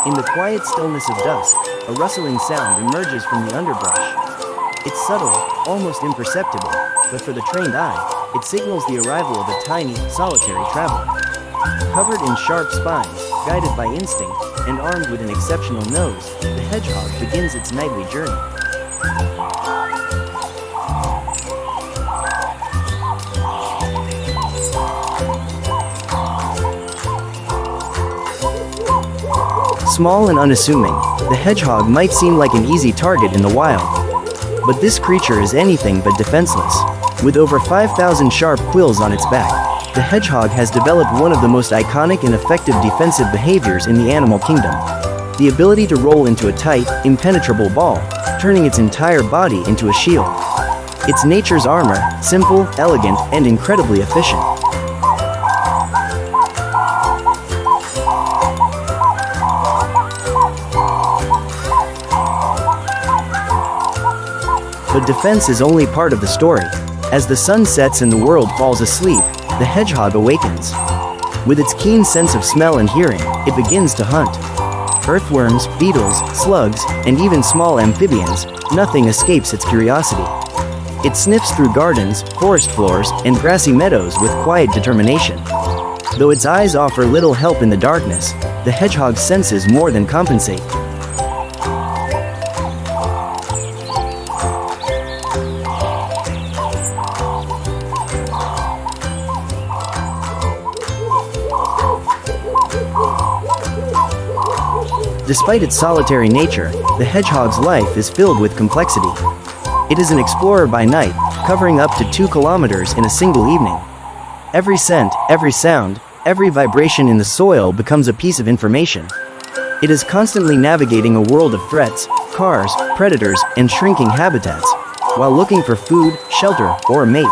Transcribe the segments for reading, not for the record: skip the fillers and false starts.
In the quiet stillness of dusk, a rustling sound emerges from the underbrush. It's subtle, almost imperceptible, but for the trained eye, it signals the arrival of a tiny, solitary traveler. Covered in sharp spines, guided by instinct, and armed with an exceptional nose, the hedgehog begins its nightly journey. Small and unassuming, the hedgehog might seem like an easy target in the wild. But this creature is anything but defenseless. With over 5,000 sharp quills on its back, the hedgehog has developed one of the most iconic and effective defensive behaviors in the animal kingdom: the ability to roll into a tight, impenetrable ball, turning its entire body into a shield. It's nature's armor, simple, elegant, and incredibly efficient. But defense is only part of the story. As the sun sets and the world falls asleep, the hedgehog awakens. With its keen sense of smell and hearing, it begins to hunt. Earthworms, beetles, slugs, and even small amphibians, nothing escapes its curiosity. It sniffs through gardens, forest floors, and grassy meadows with quiet determination. Though its eyes offer little help in the darkness, the hedgehog's senses more than compensate. Despite its solitary nature, the hedgehog's life is filled with complexity. It is an explorer by night, covering up to 2 kilometers in a single evening. Every scent, every sound, every vibration in the soil becomes a piece of information. It is constantly navigating a world of threats, cars, predators, and shrinking habitats, while looking for food, shelter, or a mate.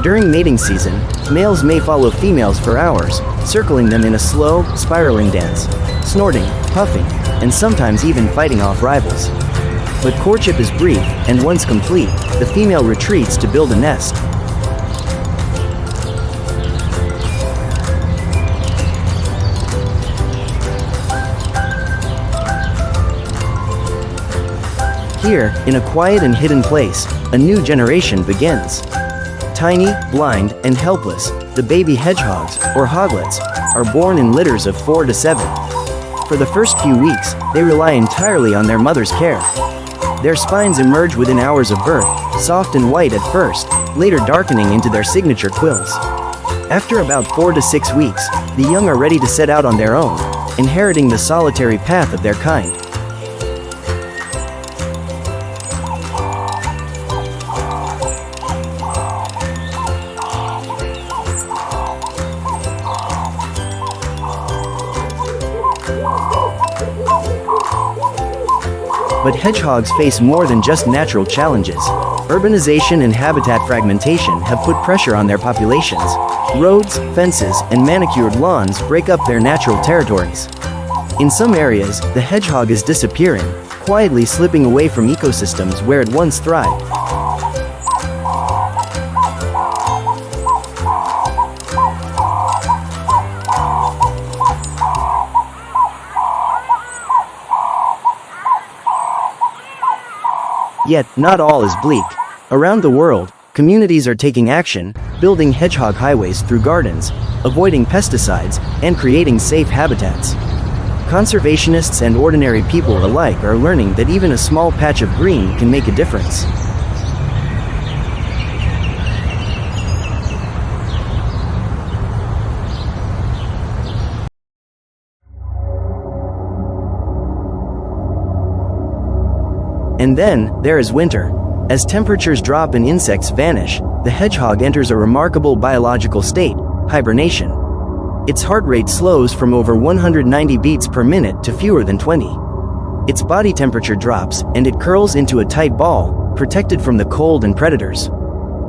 During mating season, males may follow females for hours, circling them in a slow, spiraling dance, snorting, puffing, and sometimes even fighting off rivals. But courtship is brief, and once complete, the female retreats to build a nest. Here, in a quiet and hidden place, a new generation begins. Tiny, blind, and helpless, the baby hedgehogs, or hoglets, are born in litters of 4 to 7. For the first few weeks, they rely entirely on their mother's care. Their spines emerge within hours of birth, soft and white at first, later darkening into their signature quills. After about 4 to 6 weeks, the young are ready to set out on their own, inheriting the solitary path of their kind. But hedgehogs face more than just natural challenges. Urbanization and habitat fragmentation have put pressure on their populations. Roads, fences, and manicured lawns break up their natural territories. In some areas, the hedgehog is disappearing, quietly slipping away from ecosystems where it once thrived. Yet, not all is bleak. Around the world, communities are taking action, building hedgehog highways through gardens, avoiding pesticides, and creating safe habitats. Conservationists and ordinary people alike are learning that even a small patch of green can make a difference. And then, there is winter. As temperatures drop and insects vanish, the hedgehog enters a remarkable biological state, hibernation. Its heart rate slows from over 190 beats per minute to fewer than 20. Its body temperature drops, and it curls into a tight ball, protected from the cold and predators.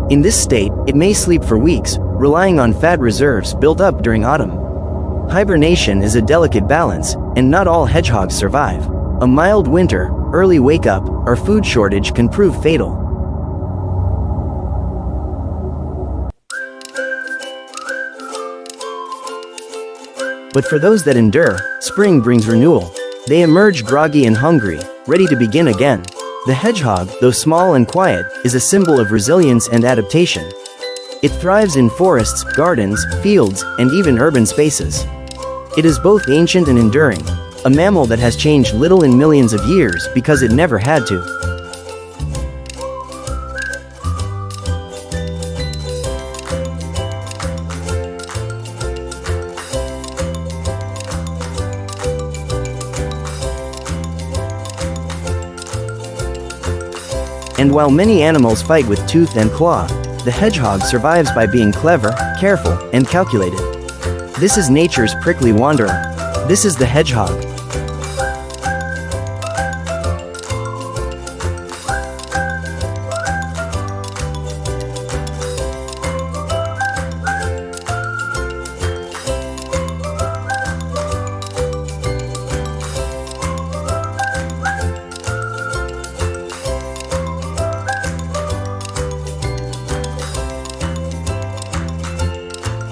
In this state, it may sleep for weeks, relying on fat reserves built up during autumn. Hibernation is a delicate balance, and not all hedgehogs survive. A mild winter, early wake-up, or food shortage can prove fatal. But for those that endure, spring brings renewal. They emerge groggy and hungry, ready to begin again. The hedgehog, though small and quiet, is a symbol of resilience and adaptation. It thrives in forests, gardens, fields, and even urban spaces. It is both ancient and enduring, a mammal that has changed little in millions of years because it never had to. And while many animals fight with tooth and claw, the hedgehog survives by being clever, careful, and calculated. This is nature's prickly wanderer. This is the hedgehog.